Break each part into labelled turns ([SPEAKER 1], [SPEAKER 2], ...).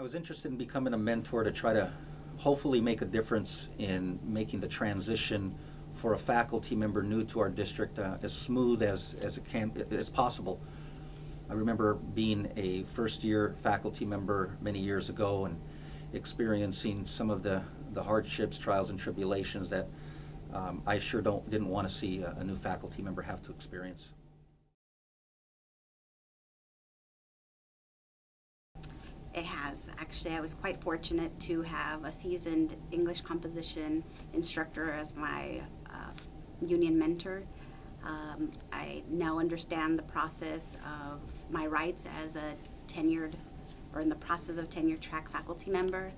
[SPEAKER 1] I was interested in becoming a mentor to try to hopefully make a difference in making the transition for a faculty member new to our district as smooth as possible. I remember being a first-year faculty member many years ago and experiencing some of the hardships, trials, and tribulations that I sure didn't want to see a new faculty member have to experience.
[SPEAKER 2] It has. Actually, I was quite fortunate to have a seasoned English composition instructor as my union mentor. I now understand the process of my rights as a tenured, or in the process of tenured track faculty member.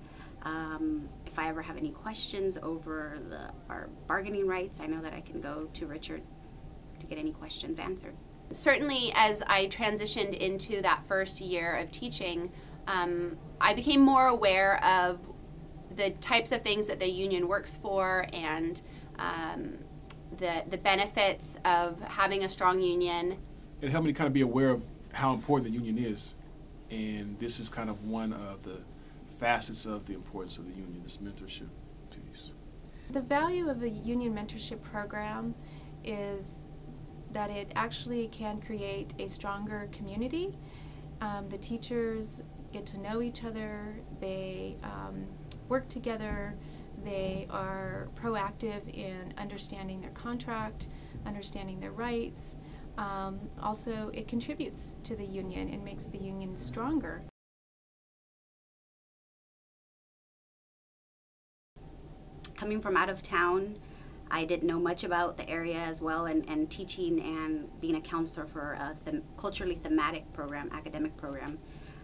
[SPEAKER 2] If I ever have any questions over our bargaining rights, I know that I can go to Richard to get any questions answered.
[SPEAKER 3] Certainly, as I transitioned into that first year of teaching, I became more aware of the types of things that the union works for and the benefits of having a strong union.
[SPEAKER 4] It helped me to kind of be aware of how important the union is, and this is kind of one of the facets of the importance of the union, this mentorship piece.
[SPEAKER 5] The value of the union mentorship program is that it actually can create a stronger community. The teachers get to know each other, they work together, they are proactive in understanding their contract, understanding their rights. Also, it contributes to the union and makes the union stronger.
[SPEAKER 2] Coming from out of town, I didn't know much about the area as well, and teaching and being a counselor for a culturally thematic program, academic program.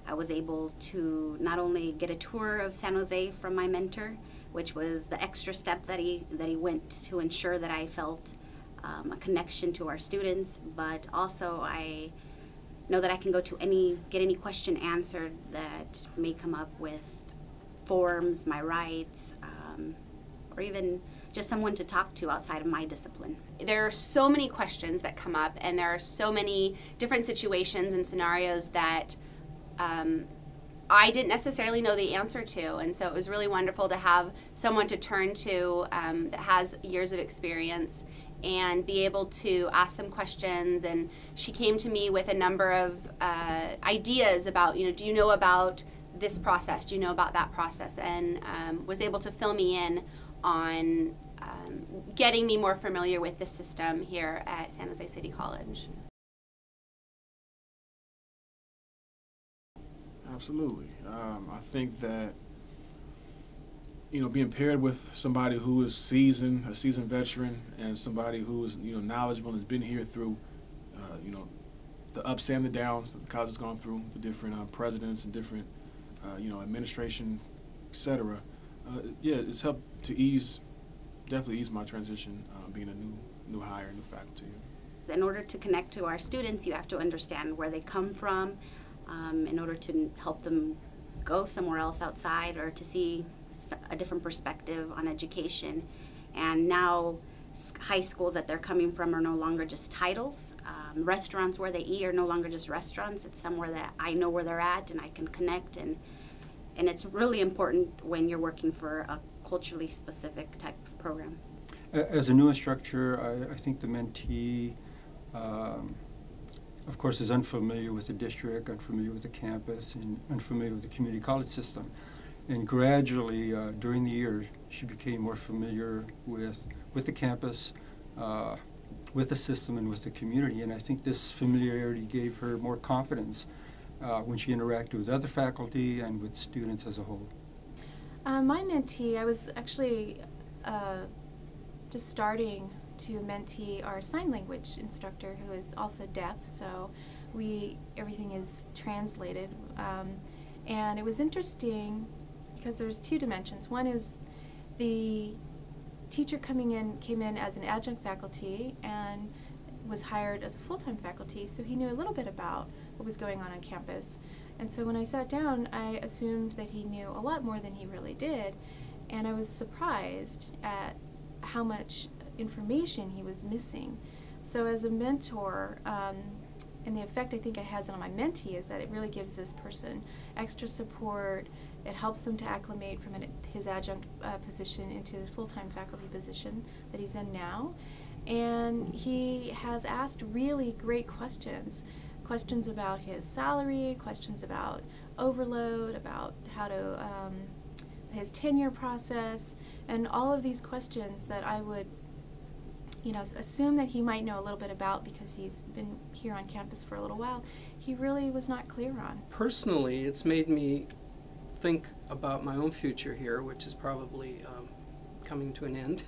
[SPEAKER 2] I was able to not only get a tour of San Jose from my mentor, which was the extra step that he went to ensure that I felt a connection to our students, but also I know that I can go to get any question answered that may come up with forms, my rights, or even just someone to talk to outside of my discipline.
[SPEAKER 3] There are so many questions that come up, and there are so many different situations and scenarios that I didn't necessarily know the answer to, and so it was really wonderful to have someone to turn to that has years of experience and be able to ask them questions. And she came to me with a number of ideas about, do you know about this process? Do you know about that process? And was able to fill me in on getting me more familiar with the system here at San Jose City College.
[SPEAKER 4] Absolutely. I think that, being paired with somebody who is seasoned, a seasoned veteran, and somebody who is, knowledgeable and has been here through, the ups and the downs that the college has gone through, the different presidents and different, administration, etc. Yeah, it's helped to definitely ease my transition, being a new hire, new faculty.
[SPEAKER 2] In order to connect to our students, you have to understand where they come from, in order to help them go somewhere else outside or to see a different perspective on education. And now high schools that they're coming from are no longer just titles. Restaurants where they eat are no longer just restaurants. It's somewhere that I know where they're at and I can connect, and it's really important when you're working for a culturally specific type of program.
[SPEAKER 6] As a new instructor, I think the mentee of course, is unfamiliar with the district, unfamiliar with the campus, and unfamiliar with the community college system. And gradually, during the years, she became more familiar with the campus, with the system, and with the community. And I think this familiarity gave her more confidence when she interacted with other faculty and with students as a whole.
[SPEAKER 5] My mentee, I was actually just starting to mentee our sign language instructor, who is also deaf, so everything is translated. And it was interesting because there's two dimensions. One is the teacher came in as an adjunct faculty and was hired as a full-time faculty, so he knew a little bit about what was going on campus. And so when I sat down, I assumed that he knew a lot more than he really did, and I was surprised at how much information he was missing. So as a mentor, and the effect I think it has on my mentee is that it really gives this person extra support It helps them to acclimate from his adjunct position into the full-time faculty position that he's in now. And he has asked really great questions. Questions about his salary, questions about overload, about how to, his tenure process, and all of these questions that I would, assume that he might know a little bit about because he's been here on campus for a little while, he really was not clear on.
[SPEAKER 7] Personally, it's made me think about my own future here, which is probably coming to an end,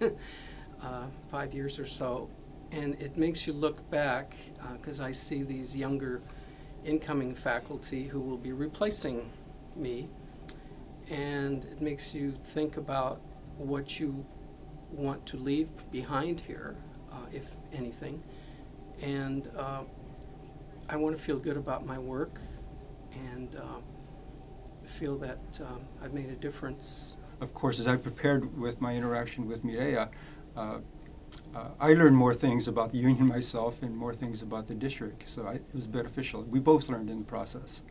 [SPEAKER 7] 5 years or so. And it makes you look back, because I see these younger incoming faculty who will be replacing me, and it makes you think about what you want to leave behind here, if anything. And I want to feel good about my work and feel that I've made a difference.
[SPEAKER 6] Of course, as I prepared with my interaction with Mireya, I learned more things about the union myself and more things about the district, so it was beneficial. We both learned in the process.